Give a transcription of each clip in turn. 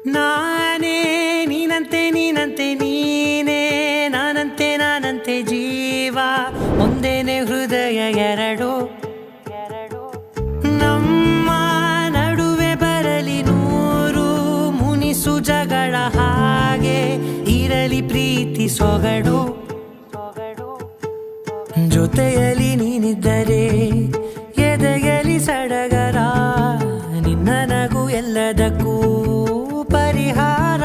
ನಾನೇ ನೀನಂತೆ ನೀನಂತೆ ನೀನೇ ನಾನಂತೆ ನಾನಂತೆ ಜೀವ ಒಂದೇನೆ ಹೃದಯ ಎರಡು ನಮ್ಮ ನಡುವೆ ಬರಲಿ ನೂರು ಮುನಿಸು ಜಗಳ ಹಾಗೆ ಇರಲಿ ಪ್ರೀತಿ ಸೊಗಡು ಜೊತೆಯಲ್ಲಿ ನೀನಿದ್ದರೆ ಎದೆಯಲಿ ಸಡಗರ ನಿನ್ನ ನಗು ಎಲ್ಲದಕ್ಕೂ ಪರಿಹಾರ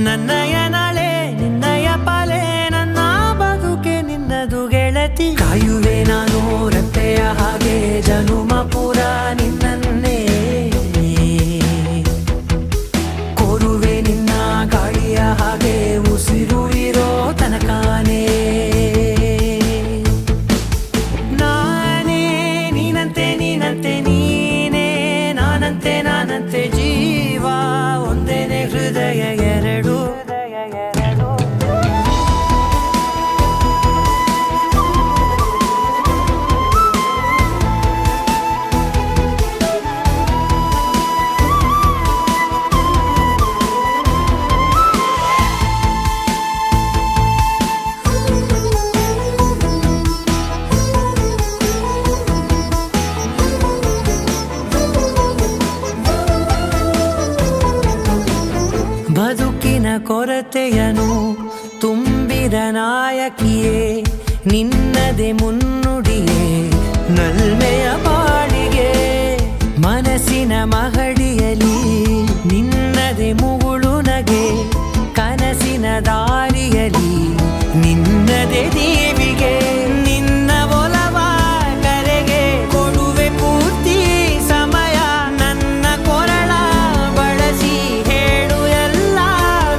ನನ್ನಯ ನಾಳೆ ನಿನ್ನಯ ಪಾಲೆ ನನ್ನ ಬದುಕೆ ನಿನ್ನದು ಗೆಳತಿ ಕಾಯುವೆ ನಾನು ರತ್ತೆಯ ಹಾಗೆ ಜನುಮ ಪೂರ ನಿನ್ನನ್ನೇ ಕೋರುವೆ ನಿನ್ನ ಗಾಳಿಯ ಹಾಗೆ ಉಸಿರು ಇರೋ ತನಕಾನೇ ನಾನೇ ನೀನಂತೆ ನೀನಂತೆ ನೀನೇ ನಾನಂತೆ ನಾನಂತೆ ಜೀವ ಒಂದೇನೆ ಹೃದಯ ಎರಡು ಬದುಕಿನ ಕೊರತೆಯನು ತುಂಬಿದ ನಾಯಕಿಯೇ ನಿನ್ನದೆ ಮುನ್ನುಡಿಯೇ ನಲ್ಮೆಯ ಬಾಳಿಗೆ ಮನಸ್ಸಿನ ಮಹಡಿಯಲಿ ನಿನ್ನದೆ ಮುಗುಳು ನಗೆ ಕನಸಿನ ದಾರಿಯಲಿ ನಿನ್ನದೆ ದೇವಿಗೆ ನಿನ್ನ ಒಲವ ಕರೆಗೆ ಕೊಡುವೆ ಪೂರ್ತಿ ಸಮಯ ನನ್ನ ಕೊರಳ ಬಳಸಿ ಹೇಳು ಎಲ್ಲ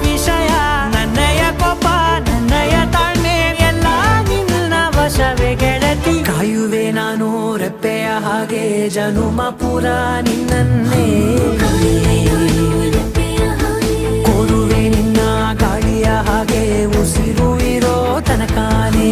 ವಿಷಯ ನನ್ನಯ ಕೋಪ ನನ್ನಯ ತಾಳ್ಮೆ ಎಲ್ಲ ನಿನ್ನ ವಶವೇ ಗೆಳತಿ ಕಾಯುವೆ ನಾನು ರೆಪ್ಪೆಯ ಹಾಗೆ ಜನುಮ ಪುರ ನಿನ್ನನ್ನೇ ಕೋರುವೆ ನಿನ್ನ ಗಾಳಿಯ ಹಾಗೆ ಉಸಿರು ಇರೋ ತನಕಾನೇ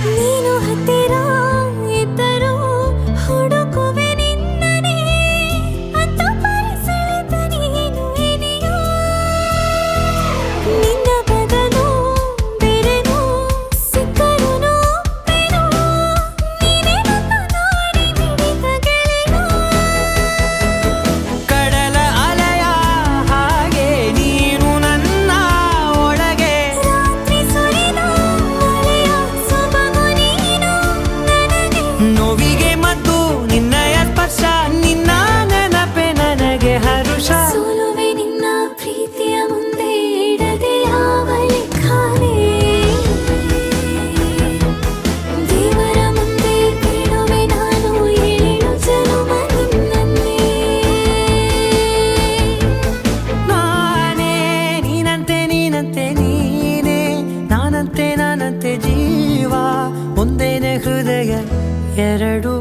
ನೀನು ಹತ್ತಿರ ಇದ್ದರೂ ಹುಡುಕುವೆ ನಿನ್ನನೇ ಅಂತ ಪರಿಸೆಳೆದ ನೀನು ಇದೆಯಾ ನಿನ್ನ ಬದಲು ಬೇರೆನೋ ಸಿಕ್ಕರೂ ನೋವೆನೋ ನೀನೇ ನನ್ನ ನಾಡಿ ಮಿಡಿದ ಗೆಳೆಯ ಕಡಲ ಅಲೆಯ ಹಾಗೆ ನೀನು ನನ್ನ ಒಳಗೆ ರಾತ್ರಿ ಸುರಿದ ಮಳೆಯ ಸೊಬಗು ನೀನು ನನಗೆ ನೋವಿಗೆ ಮದ್ದು ನಿನ್ನಯ ಸ್ಪರ್ಶ ನಿನ್ನ ನೆನಪೆ ನನಗೆ ಹರುಷ ಸೋಲುವೆ ನಿನ್ನ ಪ್ರೀತಿಯ ಮುಂದೆ ಇಡದೆ ಯಾವ ಲೆಕ್ಕನೇ ದೇವರ ಮುಂದೆ ಬೇಡುವೆ ನಾನು ಏಳು ಜನುಮ ನಿನ್ನನ್ನೇ ನಾನೇ ನೀನಂತೆ ನೀನಂತೆ ನೀನೇ ನಾನಂತೆ ನಾನಂತೆ ಜೀವ ಒಂದೇನೆ ಹೃದಯ ಎರಡು